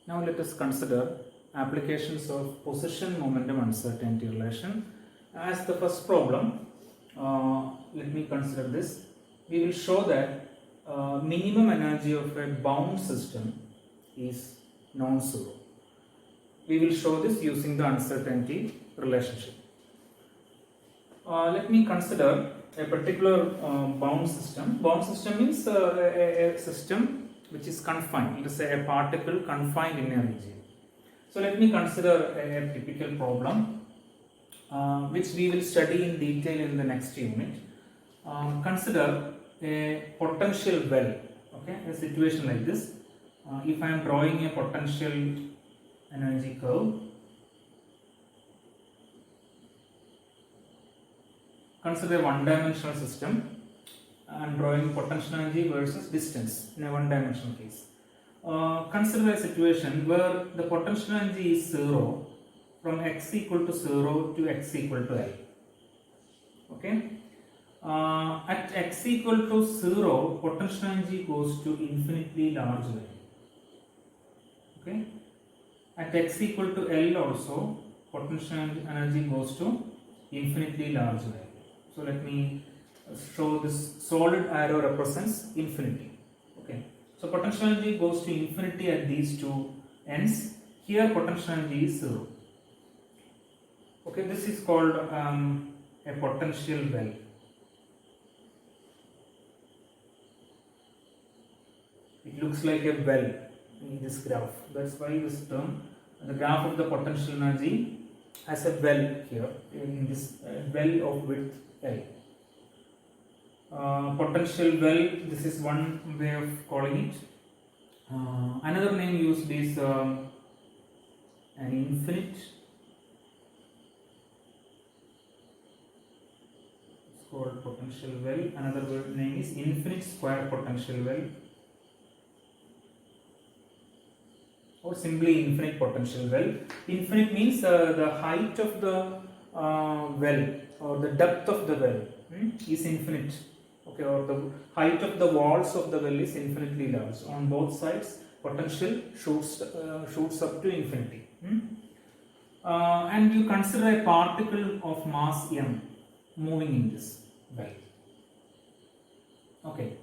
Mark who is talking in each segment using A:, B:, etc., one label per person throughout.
A: Now let us consider applications of position momentum uncertainty relation. As the first problem, let me consider this. We will show that minimum energy of a bound system is non-zero. We will show this using the uncertainty relationship. Let me consider a particular bound system. Bound system means a system which is confined. Let us say a particle confined in a region. So let me consider a typical problem which we will study in detail in the next unit. Consider a potential well. Okay, a situation like this. If I am drawing a potential energy curve, consider a one-dimensional system. I am drawing potential energy versus distance in a one-dimensional case. Consider a situation where the potential energy is 0 from x equal to 0 to x equal to L. Okay. At x equal to 0, potential energy goes to infinitely large value. Okay. At x equal to L also, potential energy goes to infinitely large value. So let me show this solid arrow represents infinity. Okay. So potential energy goes to infinity at these two ends. Here potential energy is 0. Okay, this is called a potential well. It looks like a well in this graph. That's why this term, the graph of the potential energy has a well here in this well of width L. Potential well, this is one way of calling it. Another name used is an infinite. It's called potential well. Another name is infinite square potential well, or simply infinite potential well. Infinite means the height of the well or the depth of the well is infinite. Okay, or the height of the walls of the well is infinitely large. On both sides, potential shoots up to infinity. And you consider a particle of mass m moving in this well. Okay.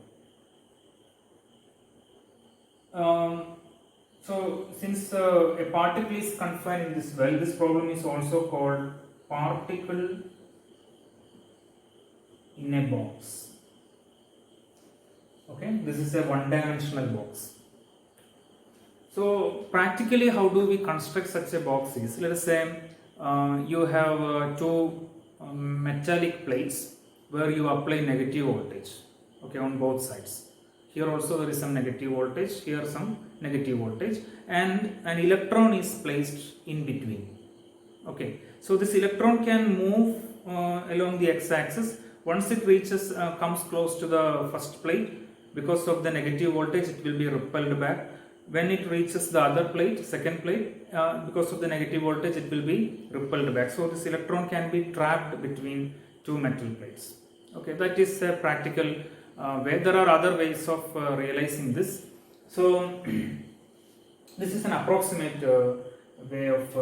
A: So since a particle is confined in this well, this problem is also called particle in a box. Okay, this is a one-dimensional box. So practically, how do we construct such a box is, let us say you have two metallic plates where you apply negative voltage, okay, on both sides. Here also there is some negative voltage, here some negative voltage, and an electron is placed in between. Okay, so this electron can move along the x-axis. Once it reaches, comes close to the first plate, because of the negative voltage it will be repelled back. When it reaches the other plate, second plate, because of the negative voltage it will be repelled back. So this electron can be trapped between two metal plates. Okay, that is a practical way. There are other ways of realizing this. So this is an approximate way of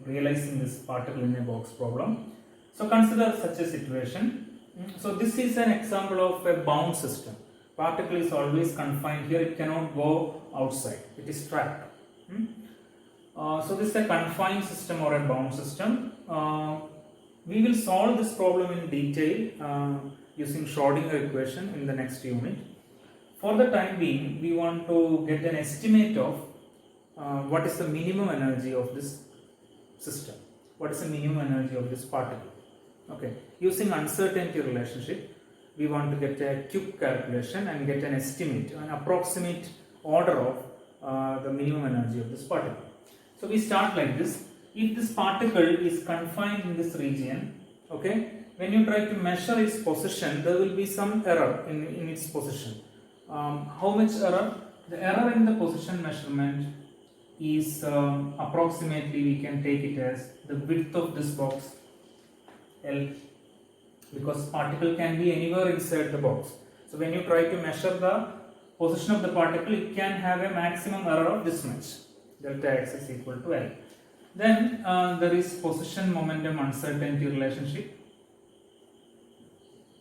A: realizing this particle in a box problem. So consider such a situation. So this is an example of a bound system. Particle is always confined here, it cannot go outside, it is trapped. So this is a confined system or a bound system. We will solve this problem in detail using Schrodinger equation in the next unit. For the time being, we want to get an estimate of what is the minimum energy of this system, what is the minimum energy of this particle. Okay, using uncertainty relationship, we want to get a quick calculation and get an estimate, an approximate order of the minimum energy of this particle. So we start like this. If this particle is confined in this region, okay, when you try to measure its position, there will be some error in its position. How much error? The error in the position measurement is approximately, we can take it as the width of this box L, because particle can be anywhere inside the box. So when you try to measure the position of the particle, it can have a maximum error of this much. delta x is equal to L. Then there is position momentum uncertainty relationship,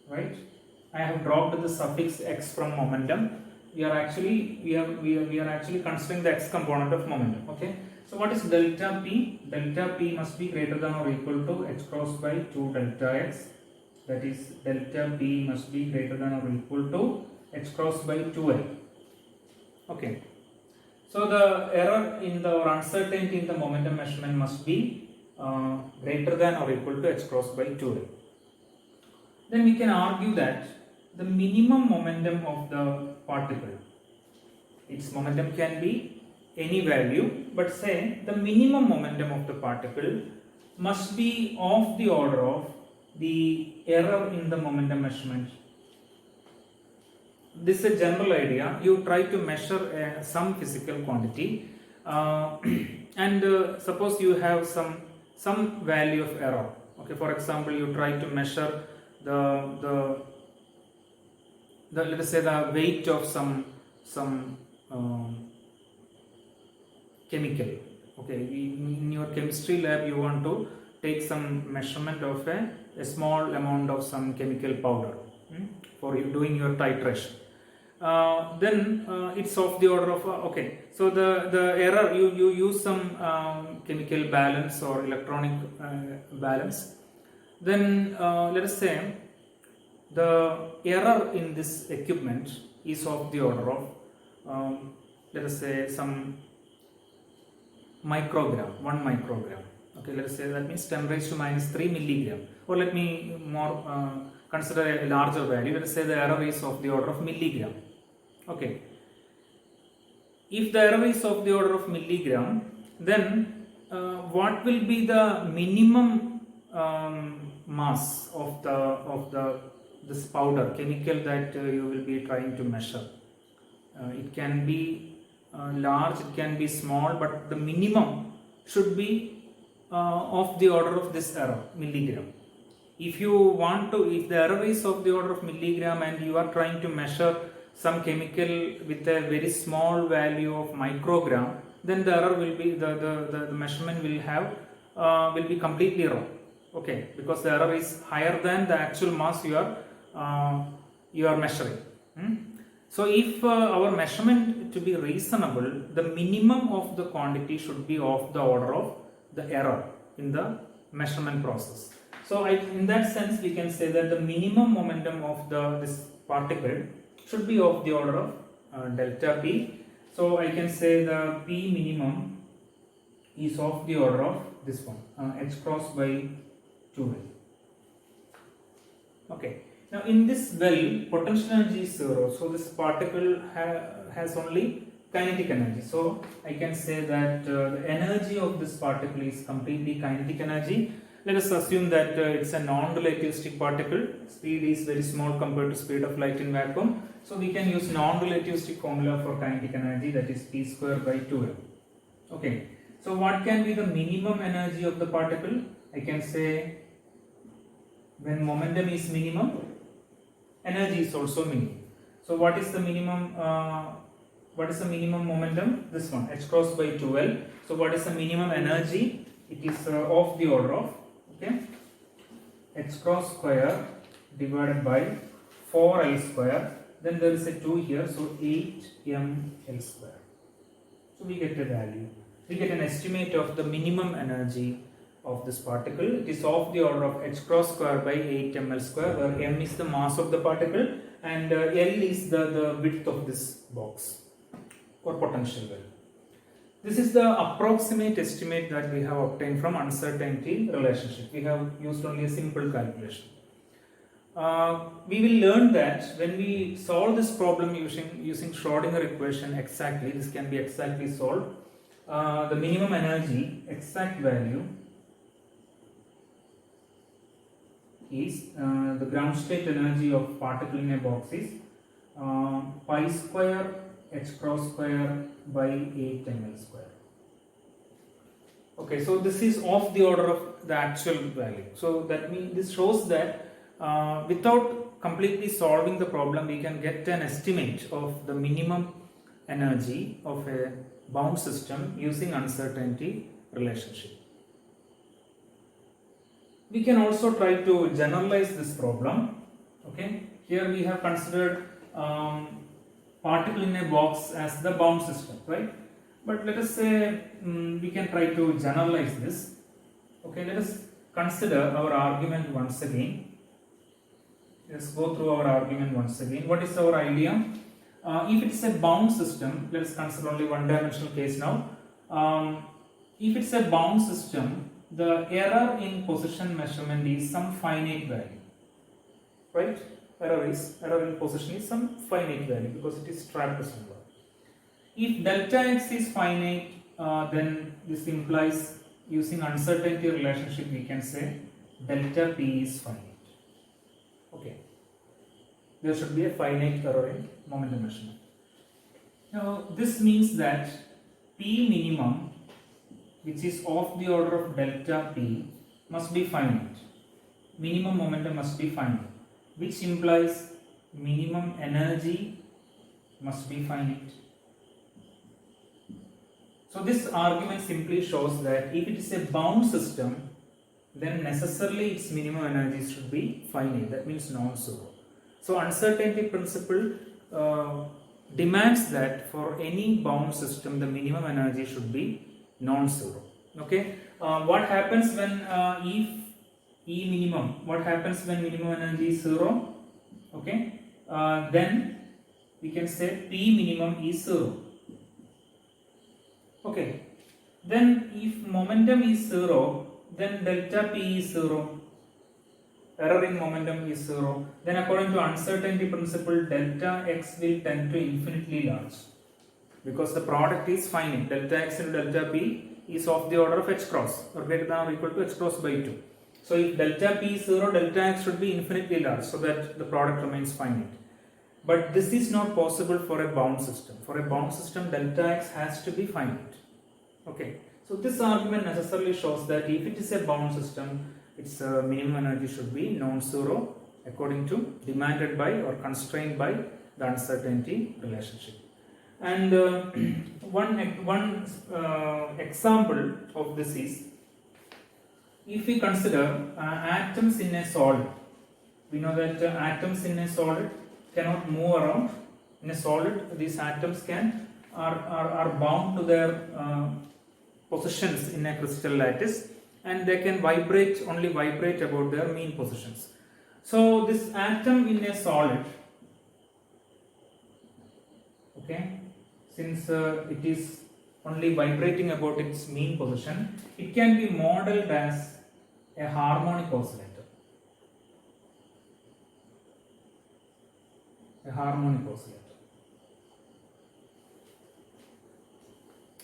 A: right? I have dropped the suffix x from momentum. We are actually considering the x component of momentum. Okay. So what is delta p? Delta p must be greater than or equal to h cross by 2 delta x. That is, delta p must be greater than or equal to h cross by 2L. Okay. So the error in the or uncertainty in the momentum measurement must be greater than or equal to h cross by 2L. Then we can argue that the minimum momentum of the particle, its momentum can be any value, but say the minimum momentum of the particle must be of the order of the error in the momentum measurement. This is a general idea. You try to measure some physical quantity and suppose you have some value of error. Okay, for example, you try to measure the let us say the weight of some chemical. Okay, in your chemistry lab you want to take some measurement of a small amount of some chemical powder for you doing your titration. Then it's of the order of okay. So the error, you use some chemical balance or electronic balance. Then let us say the error in this equipment is of the order of let us say some microgram, 1 microgram. Okay, let us say that means 10 raised to minus 3 milligram, or let me more consider a larger value. Let us say the error is of the order of milligram. Okay, if the error is of the order of milligram, then what will be the minimum mass of this powder chemical that you will be trying to measure? It can be large, it can be small, but the minimum should be of the order of this error, milligram. If you want to, if the error is of the order of milligram and you are trying to measure some chemical with a very small value of microgram, then the error will be the measurement will be completely wrong. Okay, because the error is higher than the actual mass you are measuring. So if our measurement to be reasonable, the minimum of the quantity should be of the order of the error in the measurement process. So in that sense we can say that the minimum momentum of this particle should be of the order of delta p. So I can say the p minimum is of the order of this one, h cross by 2L. Okay. Now in this well, potential energy is 0, so this particle has only kinetic energy. So I can say that the energy of this particle is completely kinetic energy. Let us assume that it's a non-relativistic particle. Speed is very small compared to speed of light in vacuum. So we can use non-relativistic formula for kinetic energy, that is p square by 2m. Okay. So what can be the minimum energy of the particle? I can say when momentum is minimum, energy is also minimum. So what is the minimum? What is the minimum momentum? This one, h cross by 2L. So what is the minimum energy? It is of the order of h cross square divided by 4L square. Then there is a 2 here, so 8mL square. So we get a value. We get an estimate of the minimum energy of this particle. It is of the order of h cross square by 8mL square, where m is the mass of the particle and L is the width of this box or potential well. This is the approximate estimate that we have obtained from uncertainty relationship. We have used only a simple calculation. We will learn that when we solve this problem using Schrodinger equation exactly, this can be exactly solved. The minimum energy, exact value, is the ground state energy of particle in a box is pi square h cross square by 8mL square. Okay, so this is of the order of the actual value. So that means this shows that without completely solving the problem, we can get an estimate of the minimum energy of a bound system using uncertainty relationship. We can also try to generalize this problem. Okay, here we have considered particle in a box as the bound system, right? But let us say we can try to generalize this. Okay, let us consider our argument once again. Let's go through our argument once again. What is our idea? If it's a bound system, let us consider only one-dimensional case now. If it's a bound system, the error in position measurement is some finite value, right? Error in position is some finite value because it is trapped somewhere. If delta x is finite, then this implies, using uncertainty relationship, we can say delta p is finite. Okay, there should be a finite error in momentum measurement. Now this means that p minimum, which is of the order of delta p, must be finite. Minimum momentum must be finite, which implies minimum energy must be finite. So this argument simply shows that if it is a bound system, then necessarily its minimum energy should be finite. That means non-zero. So uncertainty principle demands that for any bound system, the minimum energy should be non-zero. Okay. What happens when if E minimum? What happens when minimum energy is zero? Okay. Then we can say P minimum is zero. Okay. Then if momentum is zero, then delta P is zero. Error in momentum is zero. Then according to uncertainty principle, delta x will tend to infinitely large because the product is finite. Delta x into delta P is of the order of h cross, or greater than or equal to h cross by 2. So if delta P is zero, delta x should be infinitely large so that the product remains finite. But this is not possible for a bound system. For a bound system, delta x has to be finite. Okay. So this argument necessarily shows that if it is a bound system, its minimum energy should be non-zero according to demanded by or constrained by the uncertainty relationship. And one example of this is, if we consider atoms in a solid. We know that atoms in a solid cannot move around. In a solid, these atoms are bound to their positions in a crystal lattice, and they can only vibrate about their mean positions. So this atom in a solid, okay, since it is only vibrating about its mean position, it can be modeled as a harmonic oscillator. A harmonic oscillator.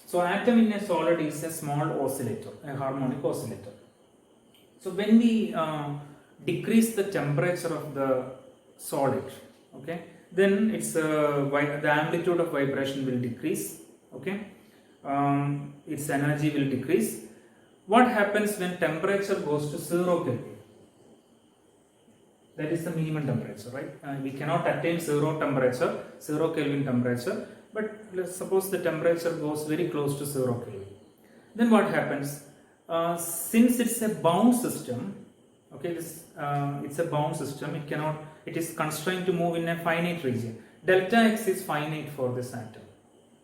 A: So atom in a solid is a small oscillator, a harmonic oscillator. So when we decrease the temperature of the solid, okay, then its the amplitude of vibration will decrease, okay, its energy will decrease. What happens when temperature goes to 0 Kelvin? That is the minimum temperature, right? We cannot attain 0 Kelvin temperature, but let's suppose the temperature goes very close to 0 Kelvin. Then what happens? Since it's a bound system, okay, it's a bound system, it is constrained to move in a finite region. Delta x is finite for this atom.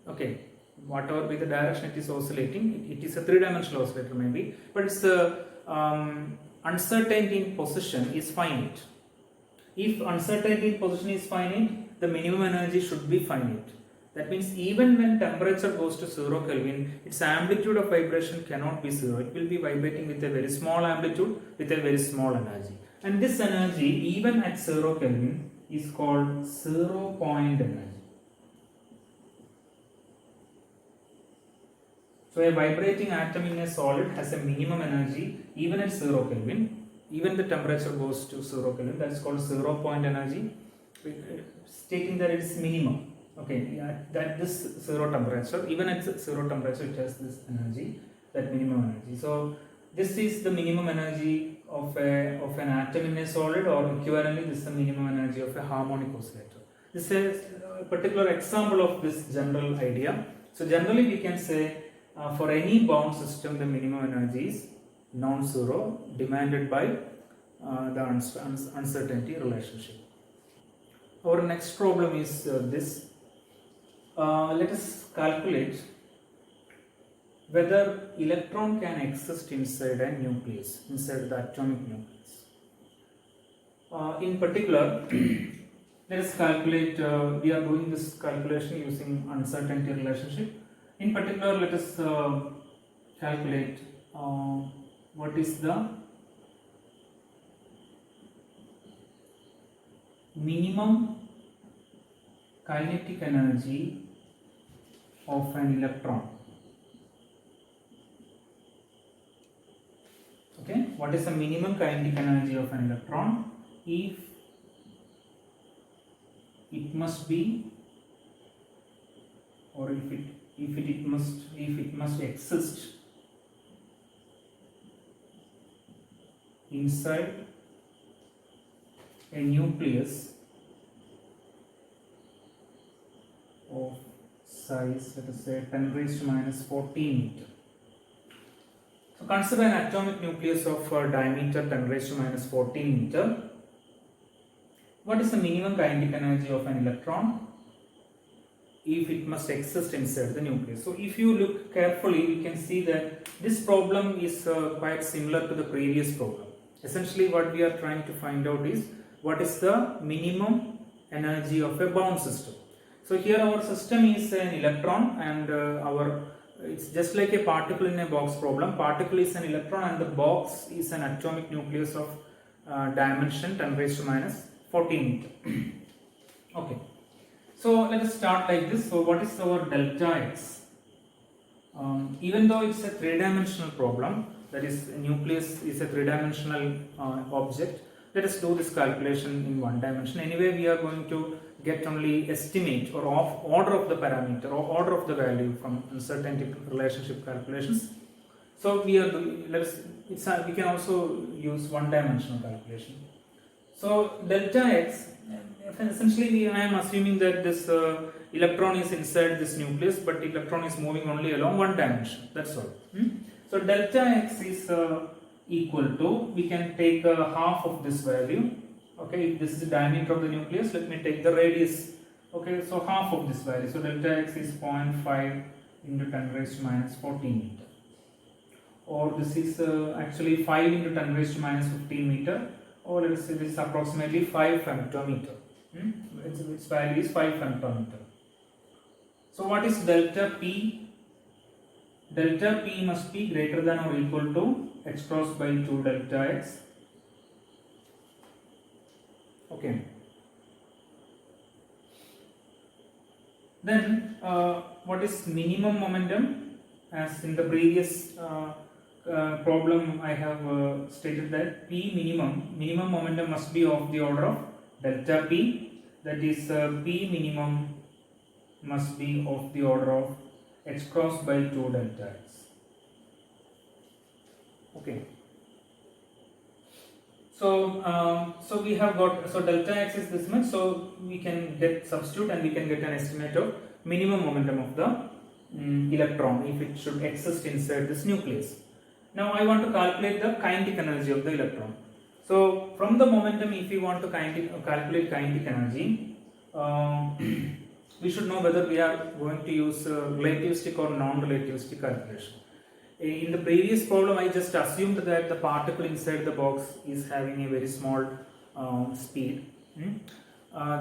A: Okay, whatever be the direction it is oscillating, it is a three-dimensional oscillator maybe, but its uncertainty in position is finite. If uncertainty in position is finite, the minimum energy should be finite. That means even when temperature goes to 0 Kelvin, its amplitude of vibration cannot be 0. It will be vibrating with a very small amplitude with a very small energy. And this energy, even at 0 Kelvin, is called 0 point energy. So a vibrating atom in a solid has a minimum energy even at 0 Kelvin. Even the temperature goes to 0 Kelvin, that's called 0 point energy, stating that it is minimum. Okay, yeah, that this 0 temperature, even at 0 temperature, it has this energy, that minimum energy. So this is the minimum energy of an atom in a solid, or equivalently this is the minimum energy of a harmonic oscillator. This is a particular example of this general idea. So generally we can say for any bound system the minimum energy is non-zero demanded by the uncertainty relationship. Our next problem is this. Let us calculate whether electron can exist inside a nucleus, inside the atomic nucleus. In particular, let us calculate, we are doing this calculation using uncertainty relationship. In particular, let us calculate what is the minimum kinetic energy of an electron. Okay, what is the minimum kinetic energy of an electron if it must be, or if it must exist inside a nucleus of size, let us say 10 raised to minus 14 meter. So consider an atomic nucleus of diameter 10 raised to minus 14 meter. What is the minimum kinetic energy of an electron if it must exist inside the nucleus? So if you look carefully, we can see that this problem is quite similar to the previous problem. Essentially what we are trying to find out is what is the minimum energy of a bound system. So here our system is an electron, and it's just like a particle in a box problem. Particle is an electron and the box is an atomic nucleus of dimension 10 raised to minus 14 meter. Okay, so let us start like this. So what is our delta x? Even though it's a three-dimensional problem, that is nucleus is a three-dimensional object, let us do this calculation in one dimension. Anyway, we are going to get only estimate or order of the parameter or order of the value from uncertainty relationship calculations. So we are doing, we can also use one dimensional calculation. So delta x, essentially I am assuming that this electron is inside this nucleus, but electron is moving only along one dimension, that's all. So delta x is equal to, we can take half of this value. Okay, if this is the diameter of the nucleus, let me take the radius. Okay, so half of this value. So delta x is 0.5 into 10 raised to minus 14 meter. Or this is actually 5 into 10 raised to minus 15 meter. Or let us say this is approximately 5 femtometer. Its value is 5 femtometer. So what is delta P? Delta P must be greater than or equal to x cross by 2 delta x. Okay. Then what is minimum momentum? As in the previous problem I have stated that P minimum momentum must be of the order of delta P, that is P minimum must be of the order of x cross by 2 delta x. Okay. So we have got, so delta x is this much, so we can get substitute and we can get an estimate of minimum momentum of the electron if it should exist inside this nucleus. Now I want to calculate the kinetic energy of the electron. So from the momentum, if we want to calculate kinetic energy, we should know whether we are going to use relativistic or non-relativistic calculation. In the previous problem, I just assumed that the particle inside the box is having a very small speed.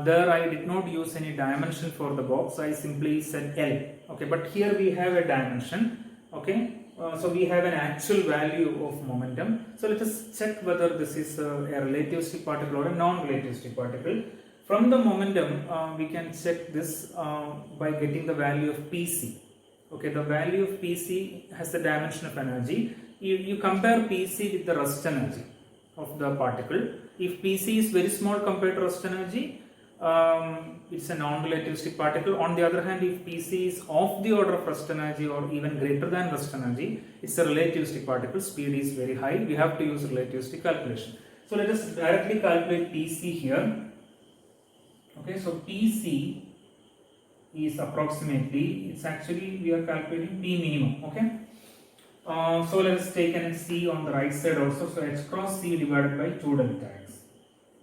A: There I did not use any dimension for the box, I simply said L. Okay, but here we have a dimension. Okay, so we have an actual value of momentum. So let us check whether this is a relativistic particle or a non-relativistic particle. From the momentum, we can check this by getting the value of Pc. Okay, the value of Pc has the dimension of energy. You compare Pc with the rest energy of the particle. If Pc is very small compared to rest energy, it's a non-relativistic particle. On the other hand, if Pc is of the order of rest energy or even greater than rest energy, it's a relativistic particle. Speed is very high. We have to use relativistic calculation. So let us directly calculate Pc here. Okay, so Pc is approximately, it's actually we are calculating P minimum, okay. So let us take an C on the right side also, so H cross C divided by 2 delta X,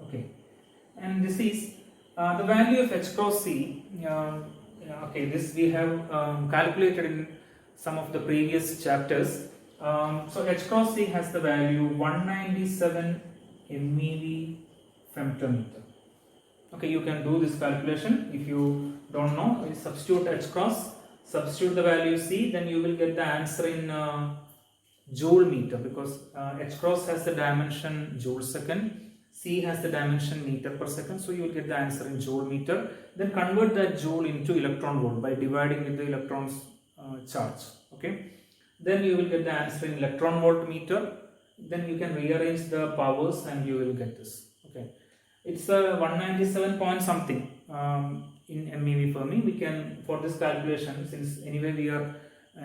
A: okay. And this is the value of H cross C, okay, this we have calculated in some of the previous chapters. So H cross C has the value 197 MeV femtometer. Okay, you can do this calculation. If you don't know, you substitute H cross, substitute the value C, then you will get the answer in joule meter, because H cross has the dimension joule second, C has the dimension meter per second, so you will get the answer in joule meter. Then convert that joule into electron volt by dividing with the electrons charge, okay. Then you will get the answer in electron volt meter. Then you can rearrange the powers and you will get this, okay. It's a 197 point something in MeV Fermi. We can, for this calculation, since anyway we are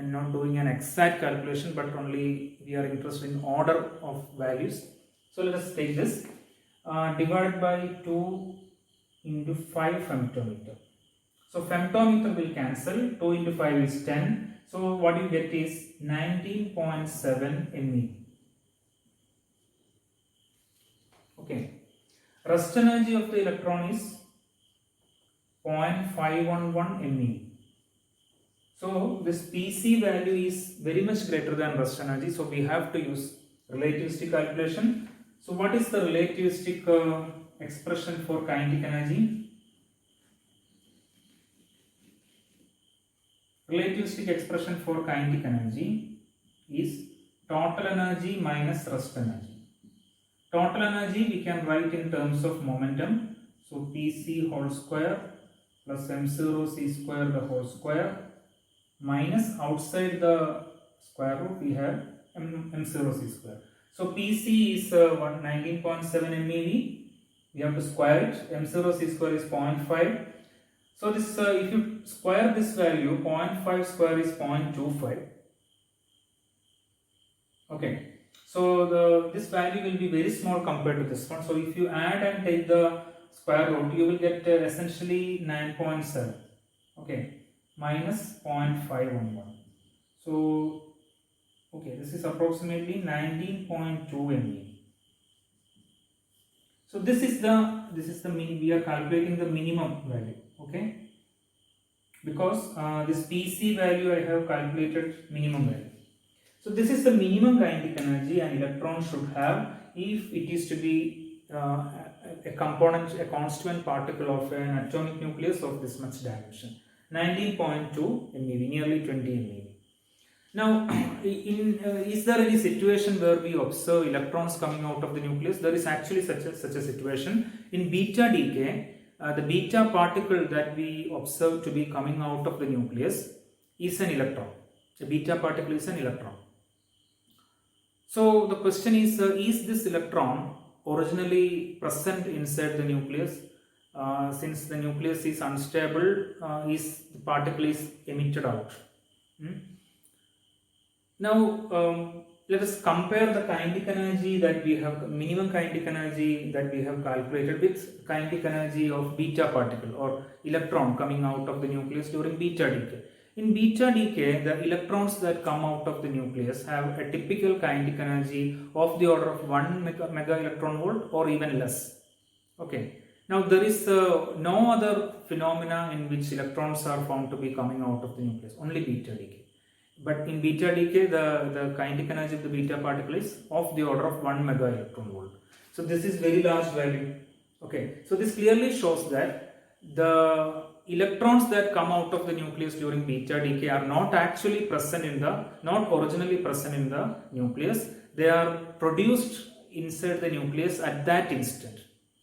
A: not doing an exact calculation but only we are interested in order of values. So let us take this, divided by 2 into 5 femtometer. So femtometer will cancel, 2 into 5 is 10. So what you get is 19.7 MeV. Okay. Rest energy of the electron is 0.511 MeV. So this PC value is very much greater than rest energy. So we have to use relativistic calculation. So what is the relativistic expression for kinetic energy? Relativistic expression for kinetic energy is total energy minus rest energy. Total energy we can write in terms of momentum. So Pc whole square plus m0 c square the whole square minus outside the square root we have m0 c square. So Pc is 19.7 MeV. We have to square it. m0 c square is 0.5. So this if you square this value, 0.5 square is 0.25. Okay. So this value will be very small compared to this one. So if you add and take the square root, you will get essentially 9.7. Okay, minus 0.511. So okay, this is approximately 19.2 MeV. So this is the we are calculating the minimum value. Okay, because this PC value I have calculated minimum value. So this is the minimum kinetic energy an electron should have if it is to be a component, a constituent particle of an atomic nucleus of this much dimension, 19.2 MeV, nearly 20 MeV. Now, is there any situation where we observe electrons coming out of the nucleus? There is actually such a situation. In beta decay, the beta particle that we observe to be coming out of the nucleus is an electron. The beta particle is an electron. So the question is this electron originally present inside the nucleus? Since the nucleus is unstable, the particle is emitted out. Now let us compare the kinetic energy that we have, minimum kinetic energy that we have calculated with kinetic energy of beta particle or electron coming out of the nucleus during beta decay. In beta decay, the electrons that come out of the nucleus have a typical kinetic energy of the order of 1 mega electron volt or even less. Okay. Now there is no other phenomena in which electrons are found to be coming out of the nucleus, only beta decay. But in beta decay, the kinetic energy of the beta particle is of the order of 1 mega electron volt. So this is very large value. Okay. So this clearly shows that the electrons that come out of the nucleus during beta decay are not actually present in the, not originally present in the nucleus. They are produced inside the nucleus at that instant.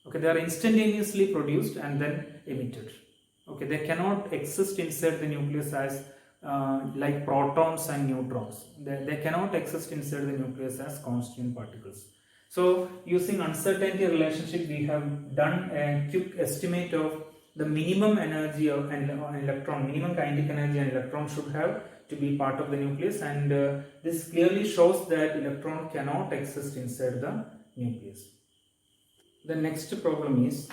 A: Okay, they are instantaneously produced and then emitted. Okay, they cannot exist inside the nucleus as like protons and neutrons. They cannot exist inside the nucleus as constituent particles. So using uncertainty relationship, we have done a quick estimate of the minimum energy of an electron, minimum kinetic energy an electron should have to be part of the nucleus, and this clearly shows that electron cannot exist inside the nucleus. The next problem is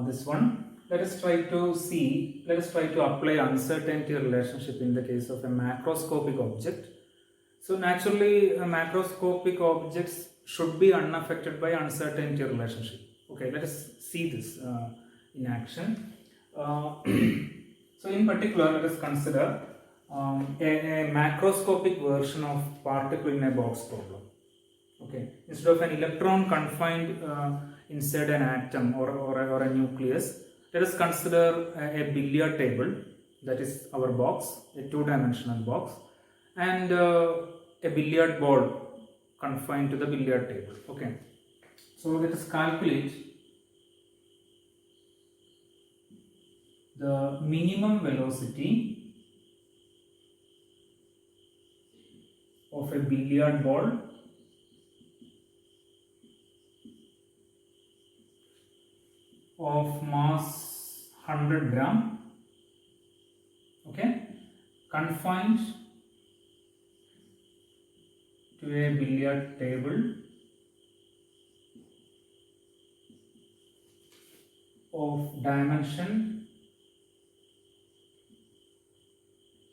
A: this one. let us try to apply uncertainty relationship in the case of a macroscopic object. So naturally, macroscopic objects should be unaffected by uncertainty relationship. Okay, let us see this in action. So in particular, let us consider a macroscopic version of particle in a box problem. Okay, instead of an electron confined inside an atom or a nucleus, let us consider a billiard table, that is our box, a two-dimensional box, and a billiard ball confined to the billiard table. Okay, so let us calculate the minimum velocity of a billiard ball of mass 100 gram, okay, confined to a billiard table of dimension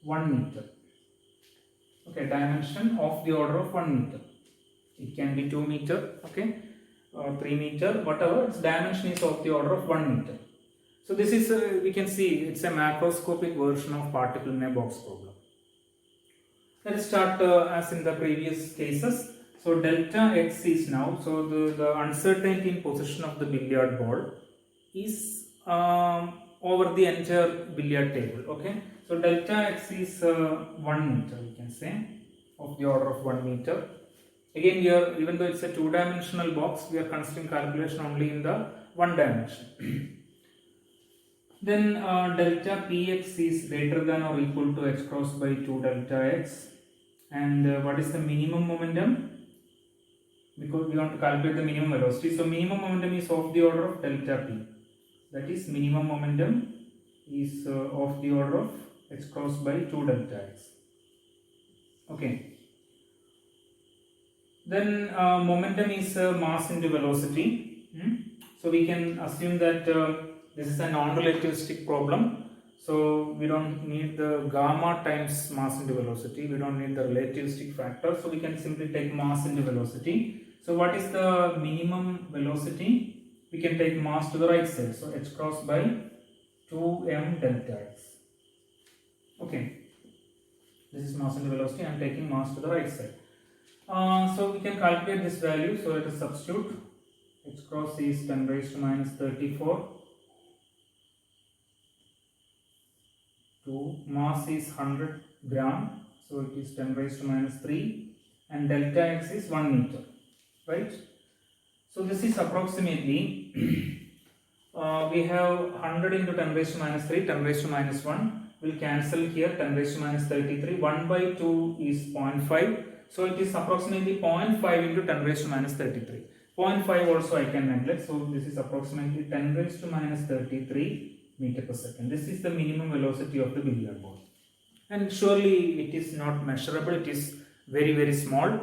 A: 1 meter. Okay, dimension of the order of 1 meter. It can be 2 meter, okay, or 3 meter, whatever. Its dimension is of the order of 1 meter. So this is we can see it's a macroscopic version of particle in a box problem. Let us start as in the previous cases. So delta x is now, so the uncertainty in position of the billiard ball is over the entire billiard table. Okay, so delta x is 1 meter, we can say, of the order of 1 meter. Again here, even though it's a two-dimensional box, we are considering calculation only in the one dimension. Then delta px is greater than or equal to x cross by 2 delta x. And what is the minimum momentum? Because we want to calculate the minimum velocity. So minimum momentum is of the order of delta p. That is, minimum momentum is of the order of x cross by 2 delta x. Okay. Then momentum is mass into velocity. So we can assume that this is a non-relativistic problem. So we don't need the gamma times mass into velocity. We don't need the relativistic factor. So we can simply take mass into velocity. So what is the minimum velocity? We can take mass to the right side. So h cross by 2m delta x. Okay. This is mass into velocity. I am taking mass to the right side. So we can calculate this value. So let us substitute. H cross is 10 raised to minus 34. To mass is 100 gram. So it is 10 raised to minus 3. And delta x is 1 meter. Right? So this is approximately, we have 100 into 10 raised to minus 3, 10 raised to minus 1. Will cancel here, 10 raised to minus 33. 1 by 2 is 0.5. So it is approximately 0.5 into 10 raised to minus 33. 0.5 also I can neglect. So this is approximately 10 raised to minus 33 meter per second. This is the minimum velocity of the billiard ball. And surely it is not measurable. It is very, very small.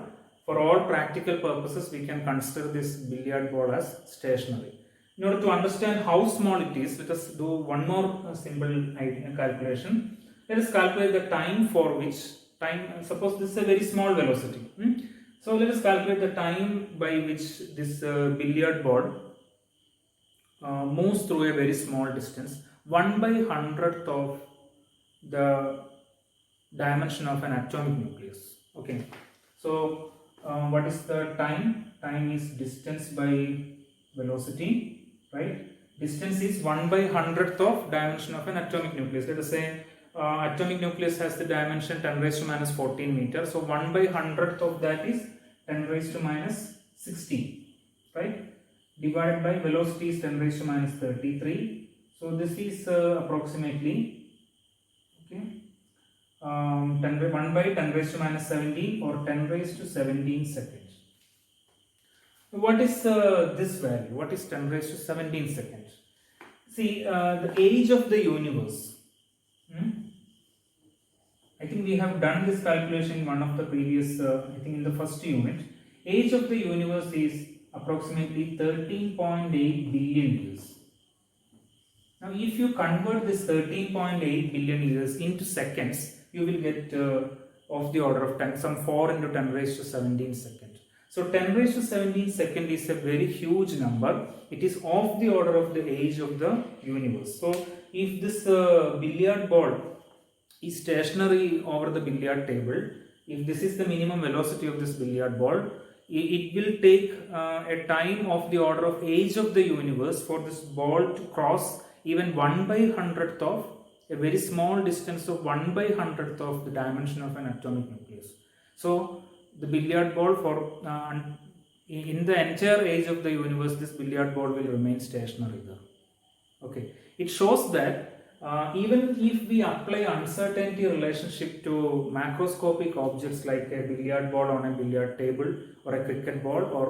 A: For all practical purposes, we can consider this billiard ball as stationary. In order to understand how small it is, let us do one more simple calculation. Let us calculate the time for which suppose this is a very small velocity. So let us calculate the time by which this billiard ball moves through a very small distance, 1 by 100th of the dimension of an atomic nucleus. Okay, so what is the time? Time is distance by velocity, right? Distance is 1 by 100th of dimension of an atomic nucleus. Let us say atomic nucleus has the dimension 10 raised to minus 14 meters. So 1 by 100th of that is 10 raised to minus 16, right? Divided by velocity is 10 raised to minus 33. So this is approximately, okay, 1 by 10 raised to minus 17 or 10 raised to 17 seconds. What is this value? What is 10 raised to 17 seconds? See, the age of the universe. I think we have done this calculation in one of the previous, I think in the first unit. Age of the universe is approximately 13.8 billion years. Now, if you convert this 13.8 billion years into seconds, you will get of the order of 10, some 4 into 10 raised to 17 second. So, 10 raised to 17 second is a very huge number. It is of the order of the age of the universe. So, if this billiard ball is stationary over the billiard table, if this is the minimum velocity of this billiard ball, it will take a time of the order of age of the universe for this ball to cross even 1 by 100th of a very small distance of 1 by 100th of the dimension of an atomic nucleus. So the billiard ball for in the entire age of the universe, this billiard ball will remain stationary there. Okay, it shows that even if we apply uncertainty relationship to macroscopic objects like a billiard ball on a billiard table or a cricket ball or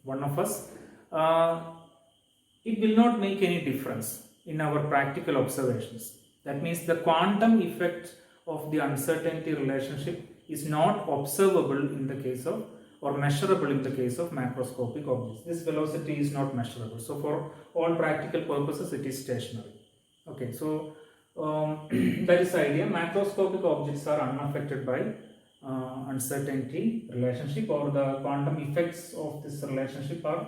A: one of us, it will not make any difference in our practical observations. That means the quantum effect of the uncertainty relationship is not observable in the case of or measurable in the case of macroscopic objects. This velocity is not measurable. So for all practical purposes, it is stationary. Okay, so that is the idea. Macroscopic objects are unaffected by uncertainty relationship, or the quantum effects of this relationship are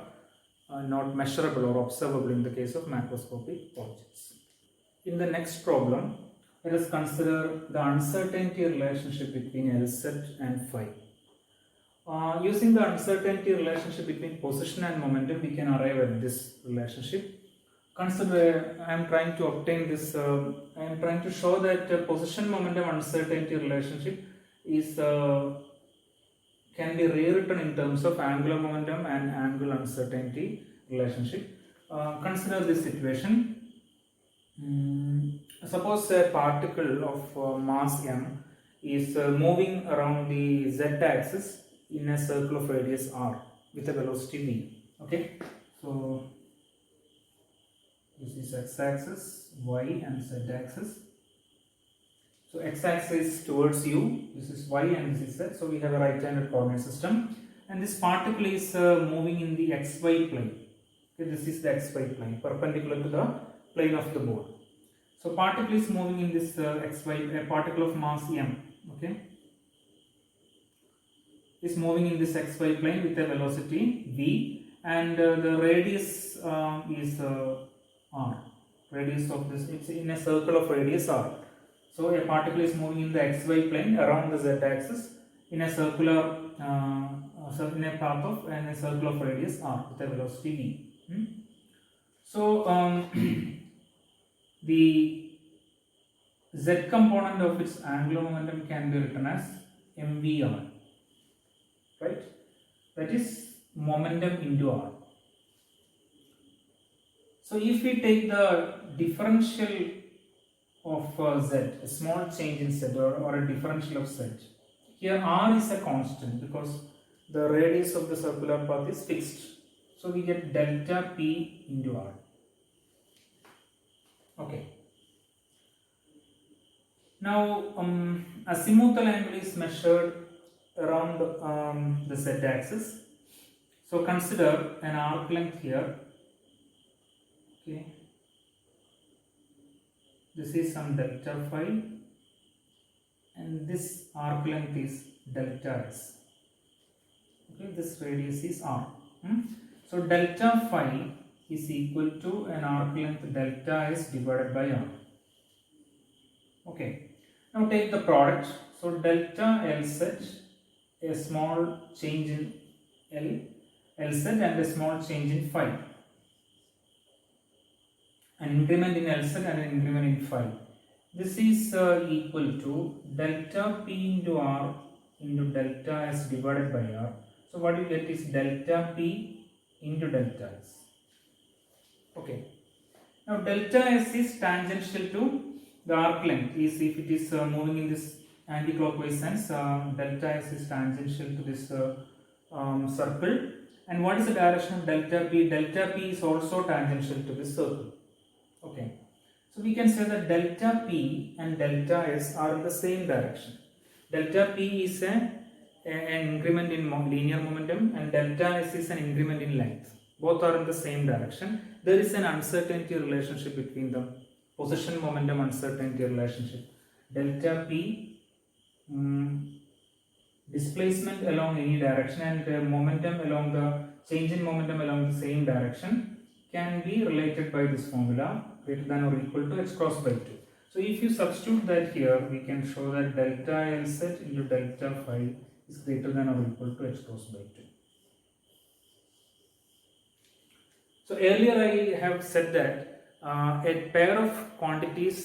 A: not measurable or observable in the case of macroscopic objects. In the next problem, let us consider the uncertainty relationship between Lz and phi. Using the uncertainty relationship between position and momentum, we can arrive at this relationship. Consider, I am trying to obtain this, I am trying to show that position momentum uncertainty relationship is can be rewritten in terms of angular momentum and angular uncertainty relationship. Consider this situation. Suppose a particle of mass m is moving around the z-axis in a circle of radius r with a velocity v. Okay, so this is x-axis, y and z-axis. So x-axis is towards u, this is y and this is z. So we have a right-handed coordinate system, and this particle is moving in the xy plane. Okay, this is the xy plane, perpendicular to the plane of the board. So particle is moving in this xy, a particle of mass m. Okay, is moving in this xy plane with a velocity v, and the radius is r. Radius of this, it's in a circle of radius r. So a particle is moving in the xy plane around the z-axis in a circular in a path of and a circle of radius r with a velocity v. So the z component of its angular momentum can be written as mvr, right? That is momentum into r. So if we take the differential of z, a small change in z or a differential of z, here r is a constant because the radius of the circular path is fixed. So we get delta p into r. Okay. Now azimuthal angle is measured around the z-axis. So consider an arc length here. Okay. This is some delta phi, and this arc length is delta s. Okay, this radius is r. So delta phi is equal to an arc length delta s divided by r. Okay. Now take the product. So delta Lz, a small change in Lz and a small change in phi. An increment in Lz and an increment in phi. This is equal to delta p into r into delta s divided by r. So what you get is delta p into delta s. Okay. Now delta s is tangential to the arc length. Is if it is moving in this anti-clockwise sense, delta s is tangential to this circle. And what is the direction of delta p? Delta p is also tangential to this circle. Okay, so we can say that delta p and delta s are in the same direction. Delta p is an increment in linear momentum, and delta s is an increment in length. Both are in the same direction. there is an uncertainty relationship between them. Position momentum uncertainty relationship. Delta P, displacement along any direction, and momentum along the change in momentum along the same direction can be related by this formula, greater than or equal to h cross by 2. So if you substitute that here, we can show that delta L set into delta phi is greater than or equal to h cross by 2. So earlier I have said that a pair of quantities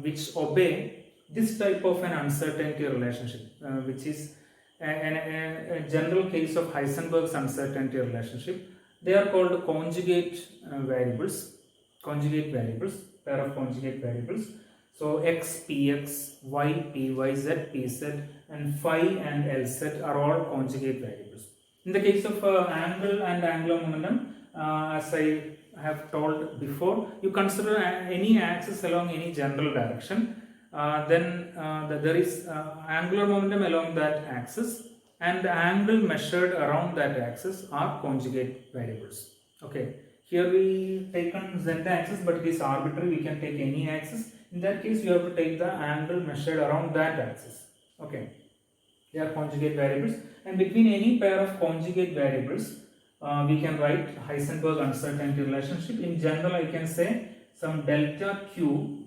A: which obey this type of an uncertainty relationship, which is a general case of Heisenberg's uncertainty relationship, they are called conjugate variables, pair of conjugate variables. So x px, y py, z pz, and phi and lz are all conjugate variables. In the case of angle and angular momentum, as I have told before, you consider any axis along any general direction. Then there is angular momentum along that axis, and the angle measured around that axis are conjugate variables. Okay, here we taken z axis, but it is arbitrary. We can take any axis. In that case, you have to take the angle measured around that axis. Okay, they are conjugate variables, and between any pair of conjugate variables, we can write Heisenberg uncertainty relationship. In general, I can say some delta Q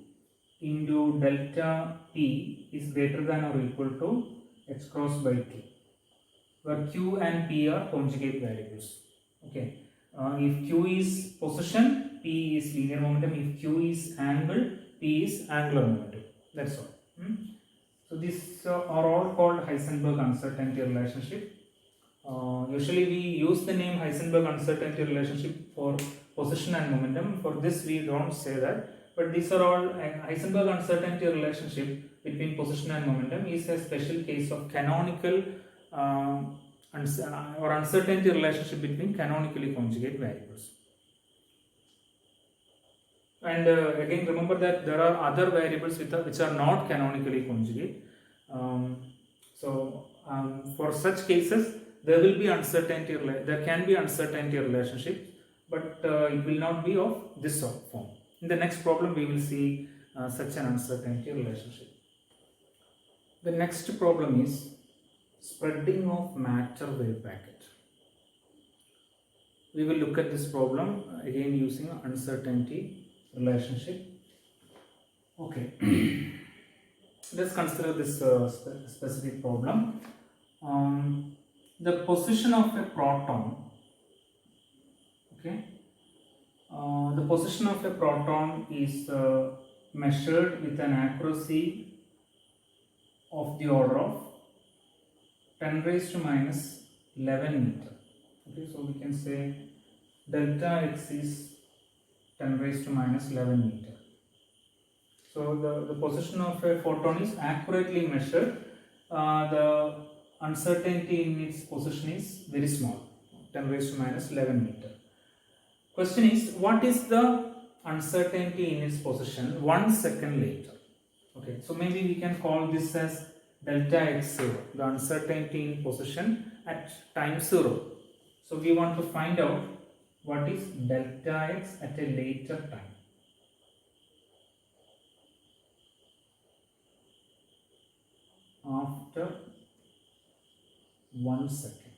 A: into delta P is greater than or equal to h cross by 2, where Q and P are conjugate variables. Okay, if Q is position, P is linear momentum. If Q is angle, P is angular momentum. That's all. So these are all called Heisenberg uncertainty relationship. Usually we use the name Heisenberg uncertainty relationship for position and momentum. For this we don't say that, but these are all Heisenberg uncertainty relationship between position and momentum is a special case of canonical or uncertainty relationship between canonically conjugate variables. And again, remember that there are other variables which are not canonically conjugate. For such cases, there will be uncertainty. There can be uncertainty relationship, but it will not be of this form. In the next problem, we will see such an uncertainty relationship. The next problem is spreading of matter wave packet. We will look at this problem again using uncertainty relationship. Okay, let's consider this specific problem. The position of a proton, the position of a proton is measured with an accuracy of the order of 10 raised to minus 11 meter. Okay, so we can say delta x is 10 raised to minus 11 meter. So the position of a photon is accurately measured. The uncertainty in its position is very small, 10 raised to minus 11 meter. Question is, what is the uncertainty in its position 1 second later? Okay, so maybe we can call this as delta x0, the uncertainty in position at time 0. So we want to find out what is delta x at a later time. After 1 second,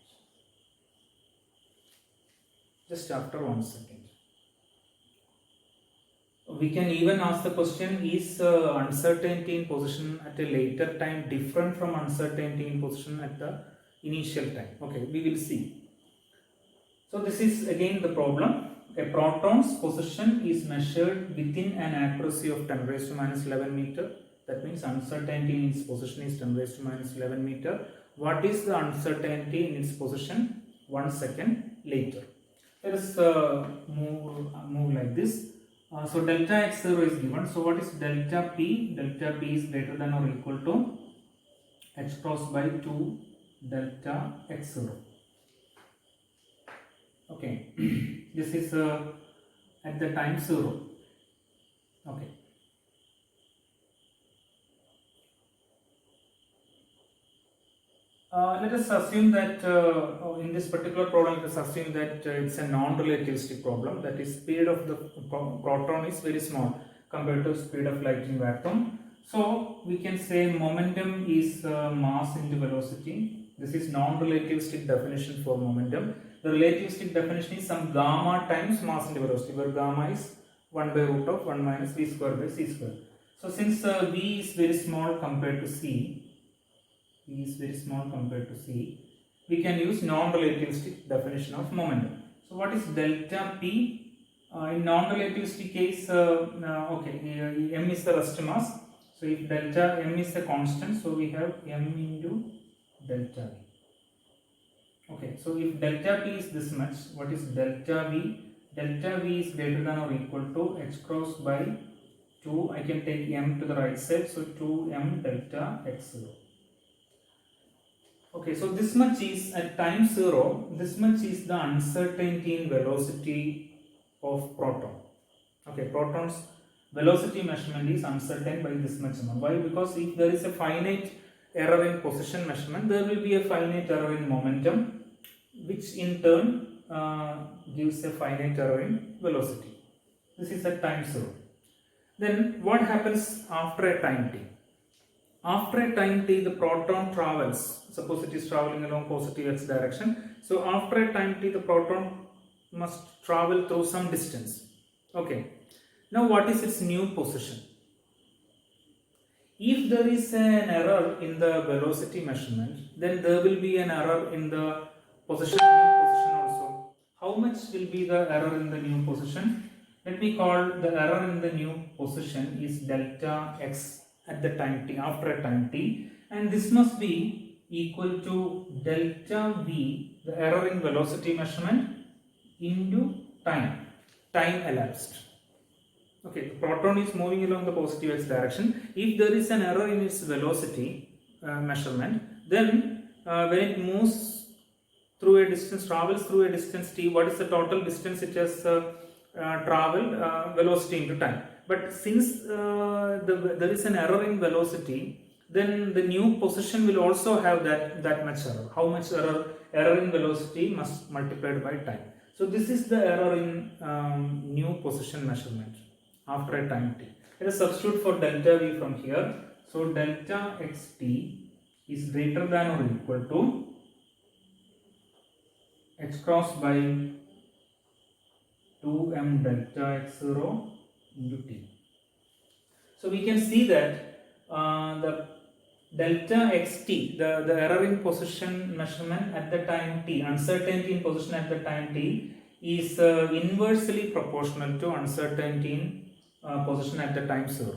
A: just after 1 second. We can even ask the question, is uncertainty in position at a later time different from uncertainty in position at the initial time? Okay, we will see. So this is again the problem. A proton's position is measured within an accuracy of 10 raised to minus 11 meter. That means uncertainty in its position is 10 raised to minus 11 meter. What is the uncertainty in its position 1 second later? Let us move like this. So delta x0 is given. So what is delta p? Delta p is greater than or equal to h cross by 2 delta x0. Okay, this is at the time 0. Okay. Let us assume that in this particular problem, let us assume that it's a non-relativistic problem. That is, speed of the proton is very small compared to speed of light in vacuum. So we can say momentum is mass into velocity. This is non-relativistic definition for momentum. The relativistic definition is some gamma times mass into velocity, where gamma is 1 by root of 1 minus v square by c square. So since v is very small compared to c, V is very small compared to C, we can use non-relativistic definition of momentum. So what is delta P? In non-relativistic case, m is the rest mass. So if delta m is a constant, so we have m into delta V. Okay, so if delta P is this much, what is delta V? Delta V is greater than or equal to h cross by 2. I can take m to the right side, so 2m delta x0. Okay, so this much is at time 0, this much is the uncertainty in velocity of proton. Okay, proton's velocity measurement is uncertain by this much amount. Why? Because if there is a finite error in position measurement, there will be a finite error in momentum, which in turn gives a finite error in velocity. This is at time 0. Then what happens after a time t? After a time t, the proton travels. Suppose it is traveling along positive x direction. So after a time t, the proton must travel through some distance. Okay. Now what is its new position? If there is an error in the velocity measurement, then there will be an error in the position, new position also. How much will be the error in the new position? Let me call the error in the new position is delta x at the time t, after a time t, and this must be equal to delta v, the error in velocity measurement, into time elapsed. Okay, the proton is moving along the positive x direction. If there is an error in its velocity measurement, then when it moves through a distance, travels through a distance t, what is the total distance it has traveled, velocity into time. But since there is an error in velocity, then the new position will also have that much error. How much error? Error in velocity must multiplied by time. So this is the error in new position measurement after a time t. Let us substitute for delta v from here. So delta xt is greater than or equal to h cross by 2m delta x0 into t. So we can see that the delta xt, the error in position measurement at the time t, uncertainty in position at the time t, is inversely proportional to uncertainty in position at the time 0.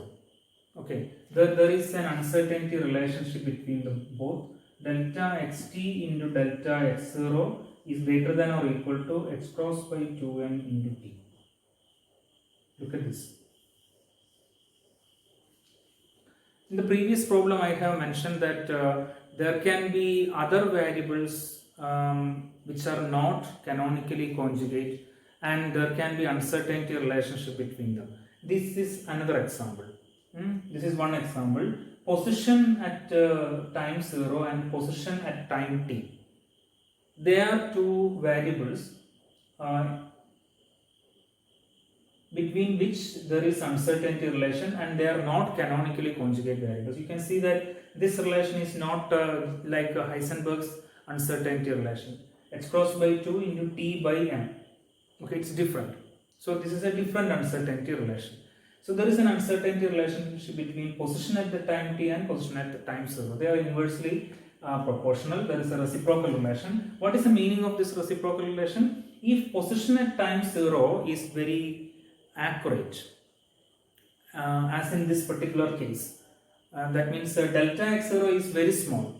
A: Okay, there is an uncertainty relationship between the both. Delta xt into delta x0 is greater than or equal to h cross by 2m into t. Look at this. In the previous problem, I have mentioned that there can be other variables which are not canonically conjugate, and there can be uncertainty relationship between them. This is another example. This is one example. Position at time 0 and position at time t. They are two variables between which there is uncertainty relation, and they are not canonically conjugate variables. You can see that this relation is not like Heisenberg's uncertainty relation. H cross by 2 into t by m. Okay, it's different. So this is a different uncertainty relation. So there is an uncertainty relationship between position at the time t and position at the time 0. They are inversely proportional. There is a reciprocal relation. What is the meaning of this reciprocal relation? If position at time 0 is very accurate, as in this particular case, that means delta x0 is very small,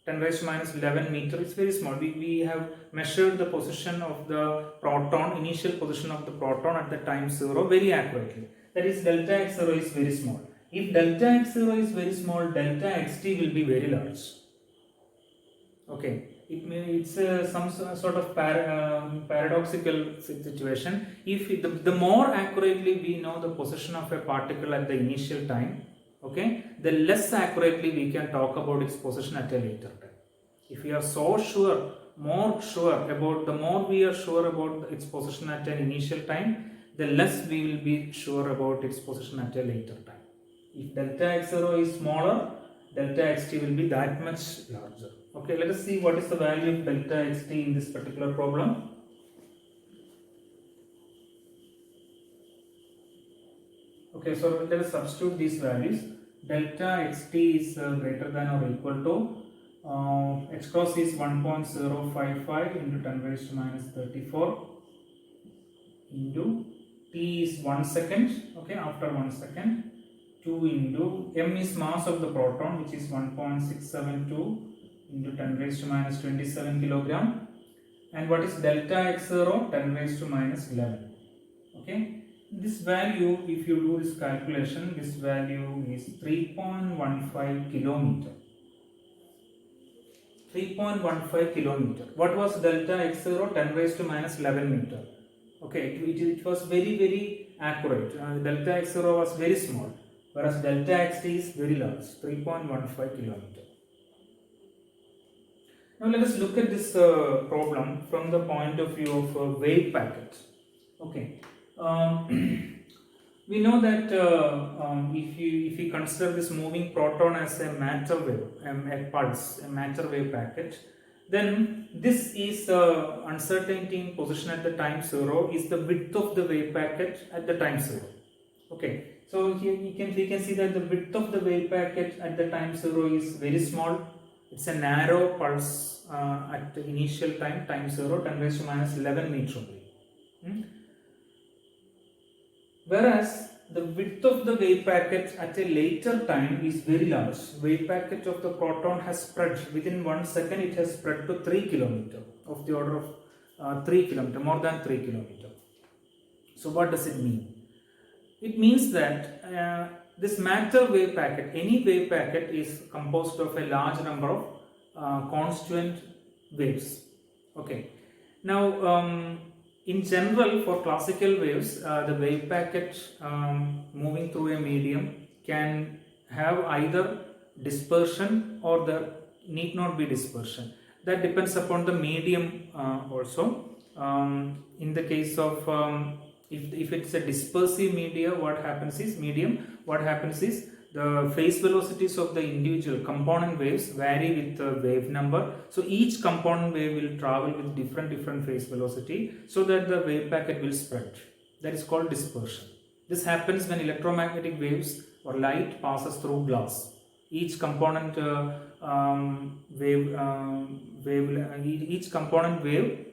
A: 10 raised to minus 11 meter is very small. We have measured the position of the proton, initial position of the proton at the time 0 very accurately. That is, delta x0 is very small. If delta x0 is very small, delta xt will be very large. Okay, it's some sort of paradoxical situation. If the more accurately we know the position of a particle at the initial time, okay, the less accurately we can talk about its position at a later time. If we are so sure, more sure about, the more we are sure about its position at an initial time, the less we will be sure about its position at a later time. If delta x0 is smaller, delta xt will be that much larger. Okay, let us see what is the value of delta xt in this particular problem. Okay, so let us substitute these values. Delta xt is greater than or equal to x cross is 1.055 into 10 raised to minus 34 into t is 1 second. Okay, after 1 second, 2 into m is mass of the proton, which is 1.672 into 10 raised to minus 27 kilogram. And what is delta x0? 10 raised to minus 11. Okay. This value, if you do this calculation, this value is 3.15 kilometer. 3.15 kilometer. What was delta x0? 10 raised to minus 11 meter. Okay, it was very accurate. Delta x0 was very small, whereas delta xt is very large, 3.15 kilometer. Now let us look at this problem from the point of view of a wave packet. Okay. We know that if you consider this moving proton as a matter wave, a pulse, a matter wave packet, then this is uncertainty in position at the time 0 is the width of the wave packet at the time 0. Okay, so here we can see that the width of the wave packet at the time 0 is very small. It's a narrow pulse at the initial time 0, 10 raised to minus 11 meter only. Whereas the width of the wave packet at a later time is very large. Wave packet of the proton has spread within 1 second. It has spread to 3 km, of the order of 3 km, more than 3 km. So what does it mean? It means that this matter wave packet, any wave packet, is composed of a large number of constituent waves. Okay. Now, in general, for classical waves, the wave packet moving through a medium can have either dispersion or there need not be dispersion. That depends upon the medium also. In the case of if it's a dispersive medium, what happens is the phase velocities of the individual component waves vary with the wave number. So each component wave will travel with different phase velocity so that the wave packet will spread. That is called dispersion. This happens when electromagnetic waves or light passes through glass. Each component each component wave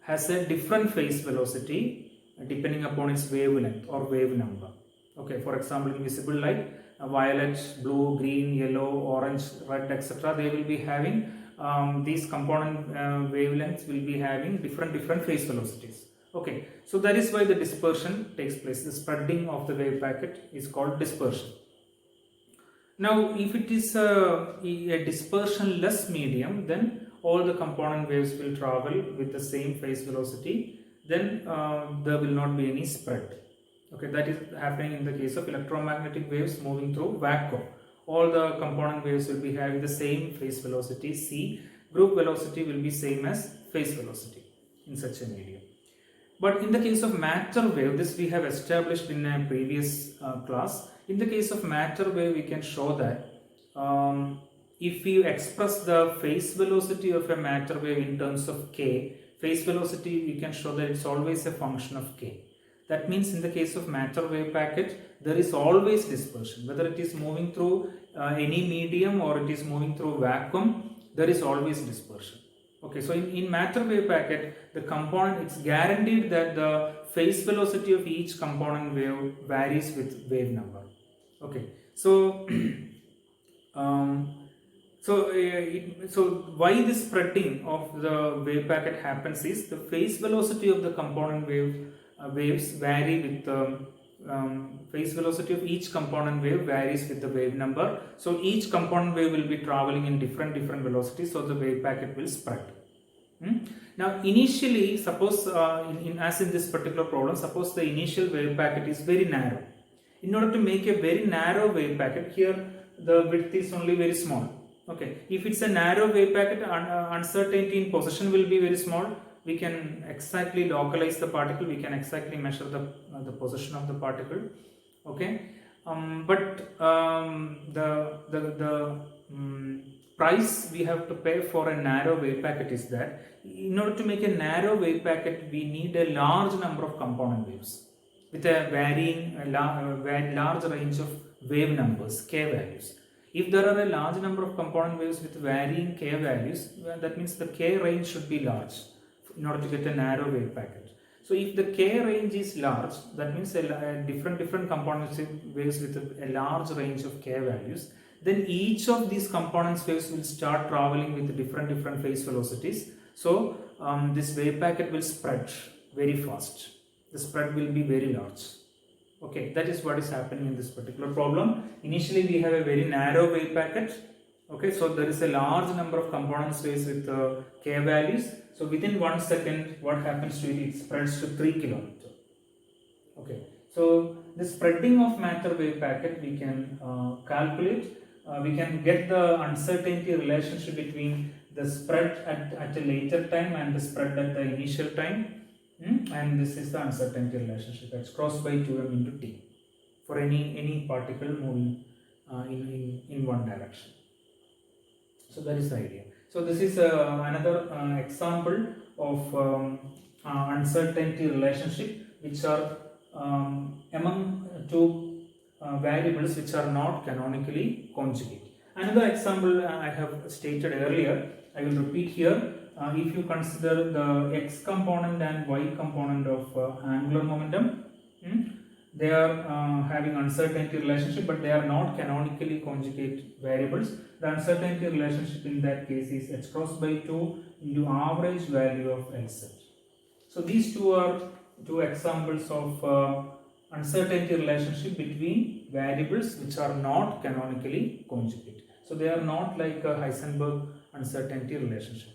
A: has a different phase velocity depending upon its wavelength or wave number. Okay, for example, in visible light, violet, blue, green, yellow, orange, red, etc. They will be having these component wavelengths will be having different phase velocities. Okay, so that is why the dispersion takes place. The spreading of the wave packet is called dispersion. Now, if it is a dispersion-less medium, then all the component waves will travel with the same phase velocity. Then there will not be any spread. Okay, that is happening in the case of electromagnetic waves moving through vacuum. All the component waves will be having the same phase velocity c. Group velocity will be same as phase velocity in such a medium. But in the case of matter wave, this we have established in a previous class. In the case of matter wave, we can show that if you express the phase velocity of a matter wave in terms of k, phase velocity, we can show that it's always a function of k. That means in the case of matter wave packet, there is always dispersion. Whether it is moving through any medium or it is moving through vacuum, there is always dispersion. Okay, so in matter wave packet, the component, it's guaranteed that the phase velocity of each component wave varies with wave number. Okay, so so why this spreading of the wave packet happens is the phase velocity of the component waves vary with the phase velocity of each component wave varies with the wave number. So each component wave will be traveling in different velocities, so the wave packet will spread. Now initially, suppose as in this particular problem, suppose the initial wave packet is very narrow. In order to make a very narrow wave packet, here the width is only very small. Okay, if it's a narrow wave packet, uncertainty in position will be very small. We can exactly localize the particle, we can exactly measure the position of the particle. Okay, but price we have to pay for a narrow wave packet is that in order to make a narrow wave packet, we need a large number of component waves with a varying large range of wave numbers, k values. If there are a large number of component waves with varying k values, well, that means the k range should be large in order to get a narrow wave packet. So if the k range is large, that means different component waves with a large range of k values, then each of these components waves will start traveling with different phase velocities. So this wave packet will spread very fast. The spread will be very large. Okay, that is what is happening in this particular problem. Initially we have a very narrow wave packet. Okay, so there is a large number of component waves with k values. So within 1 second, what happens to it? It spreads to 3 kilometers. Okay, so the spreading of matter wave packet we can calculate. We can get the uncertainty relationship between the spread at a later time and the spread at the initial time. And this is the uncertainty relationship. That's cross by 2m into t for any particle moving in one direction. So that is the idea. So this is another example of uncertainty relationship which are among two variables which are not canonically conjugate. Another example I have stated earlier, I will repeat here. If you consider the x component and y component of angular momentum, they are having uncertainty relationship, but they are not canonically conjugate variables. The uncertainty relationship in that case is h cross by 2 into average value of Lz. So these two are two examples of uncertainty relationship between variables which are not canonically conjugate. So they are not like a Heisenberg uncertainty relationship.